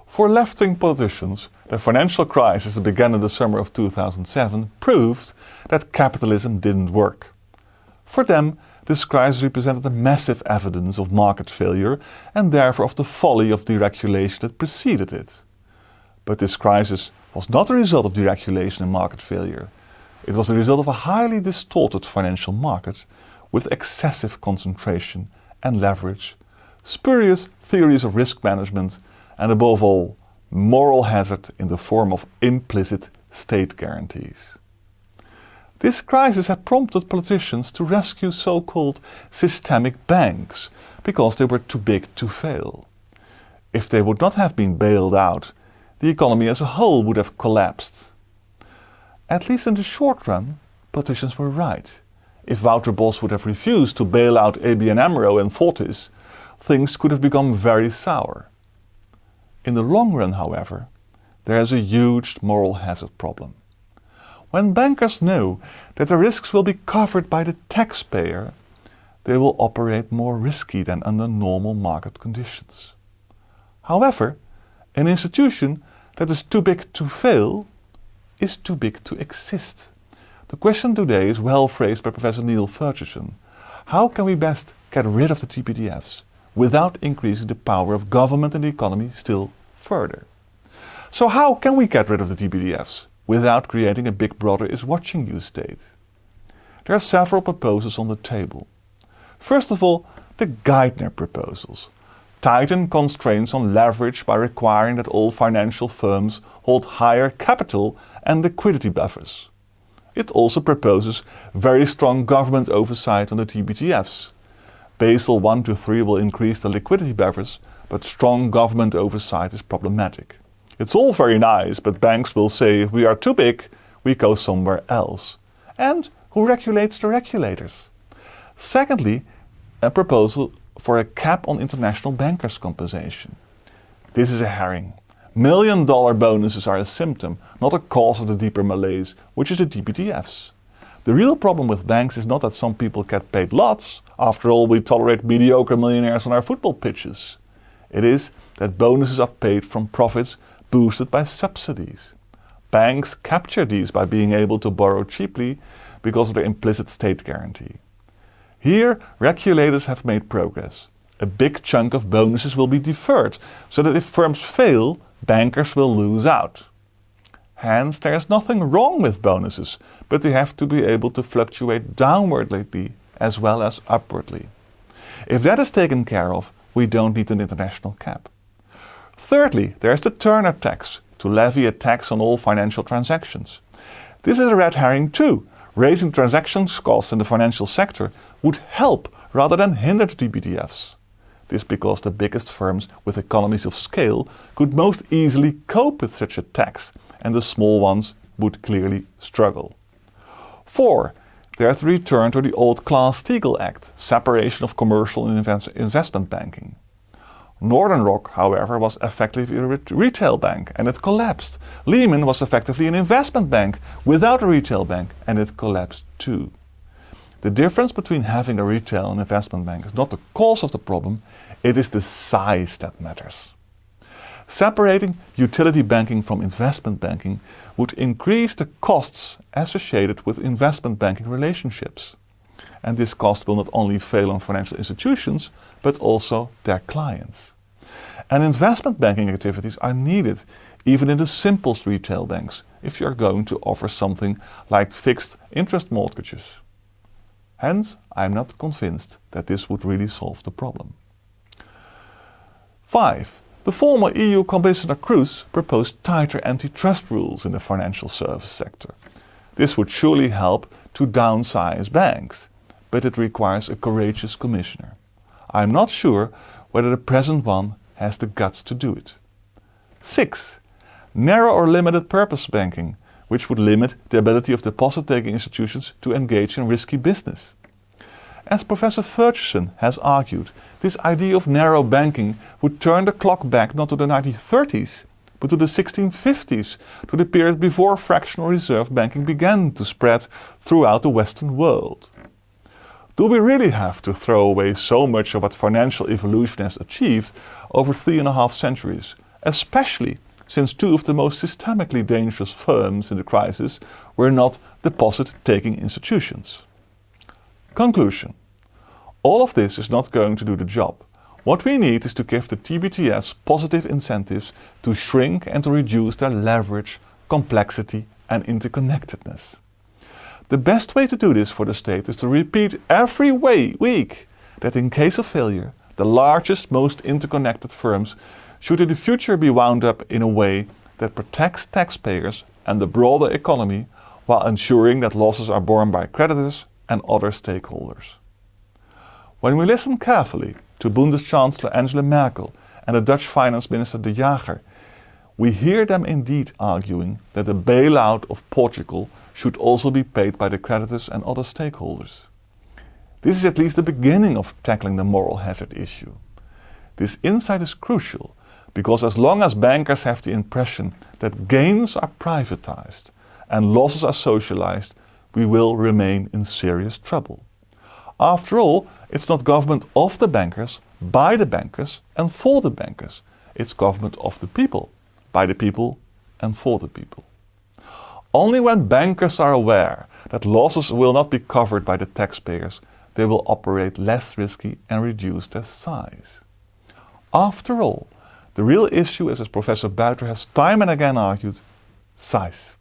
For left-wing politicians, the financial crisis that began in the summer of 2007 proved that capitalism didn't work. For them, this crisis represented a massive evidence of market failure and therefore of the folly of deregulation that preceded it. But this crisis was not a result of deregulation and market failure. It was the result of a highly distorted financial market with excessive concentration and leverage, spurious theories of risk management, and above all, moral hazard in the form of implicit state guarantees. This crisis had prompted politicians to rescue so-called systemic banks because they were too big to fail. If they would not have been bailed out, the economy as a whole would have collapsed. At least in the short run, politicians were right. If Wouter Bos would have refused to bail out ABN AMRO and Fortis, things could have become very sour. In the long run, however, there is a huge moral hazard problem. When bankers know that the risks will be covered by the taxpayer, they will operate more risky than under normal market conditions. However, an institution that is too big to fail is too big to exist. The question today is well phrased by Professor Neil Ferguson. How can we best get rid of the TBTFs without increasing the power of government and the economy still further? So how can we get rid of the TBTFs without creating a big brother is watching you state? There are several proposals on the table. First of all, the Geither proposals. Tighten constraints on leverage by requiring that all financial firms hold higher capital and liquidity buffers. It also proposes very strong government oversight on the TBTFs. Basel 1 to 3 will increase the liquidity buffers, but strong government oversight is problematic. It's all very nice, but banks will say if we are too big, we go somewhere else. And who regulates the regulators? Secondly, a proposal for a cap on international bankers' compensation. This is a herring. $1 million bonuses are a symptom, not a cause of the deeper malaise, which is the TBTFs. The real problem with banks is not that some people get paid lots. After all, we tolerate mediocre millionaires on our football pitches. It is that bonuses are paid from profits boosted by subsidies. Banks capture these by being able to borrow cheaply because of their implicit state guarantee. Here, regulators have made progress. A big chunk of bonuses will be deferred, so that if firms fail, bankers will lose out. Hence, there is nothing wrong with bonuses, but they have to be able to fluctuate downwardly as well as upwardly. If that is taken care of, we don't need an international cap. Thirdly, there is the Turner tax, to levy a tax on all financial transactions. This is a red herring too. Raising transaction costs in the financial sector would help rather than hinder the TBTFs. This because the biggest firms with economies of scale could most easily cope with such a tax, and the small ones would clearly struggle. 4. There is the return to the old Glass-Steagall Act, separation of commercial and investment banking. Northern Rock, however, was effectively a retail bank and it collapsed. Lehman was effectively an investment bank without a retail bank and it collapsed too. The difference between having a retail and investment bank is not the cause of the problem, it is the size that matters. Separating utility banking from investment banking would increase the costs associated with investment banking relationships. And this cost will not only fail on financial institutions, but also their clients. And investment banking activities are needed even in the simplest retail banks if you are going to offer something like fixed interest mortgages. Hence, I am not convinced that this would really solve the problem. 5. The former EU Commissioner Kroes proposed tighter antitrust rules in the financial service sector. This would surely help to downsize banks, but it requires a courageous commissioner. I am not sure whether the present one has the guts to do it. 6. Narrow or limited purpose banking, which would limit the ability of deposit-taking institutions to engage in risky business. As Professor Ferguson has argued, this idea of narrow banking would turn the clock back not to the 1930s, but to the 1650s, to the period before fractional reserve banking began to spread throughout the Western world. Do we really have to throw away so much of what financial evolution has achieved over 3.5 centuries especially since two of the most systemically dangerous firms in the crisis were not deposit-taking institutions. Conclusion. All of this is not going to do the job. What we need is to give the TBTFs positive incentives to shrink and to reduce their leverage, complexity and interconnectedness. The best way to do this for the state is to repeat every week that in case of failure, the largest, most interconnected firms should in the future be wound up in a way that protects taxpayers and the broader economy while ensuring that losses are borne by creditors and other stakeholders. When we listen carefully to Bundes Chancellor Angela Merkel and the Dutch Finance Minister De Jager, we hear them indeed arguing that the bailout of Portugal should also be paid by the creditors and other stakeholders. This is at least the beginning of tackling the moral hazard issue. This insight is crucial because as long as bankers have the impression that gains are privatized and losses are socialized, we will remain in serious trouble. After all, it's not government of the bankers, by the bankers and for the bankers. It's government of the people, by the people and for the people. Only when bankers are aware that losses will not be covered by the taxpayers, they will operate less risky and reduce their size. After all, the real issue is, as Professor Geither has time and again argued, size.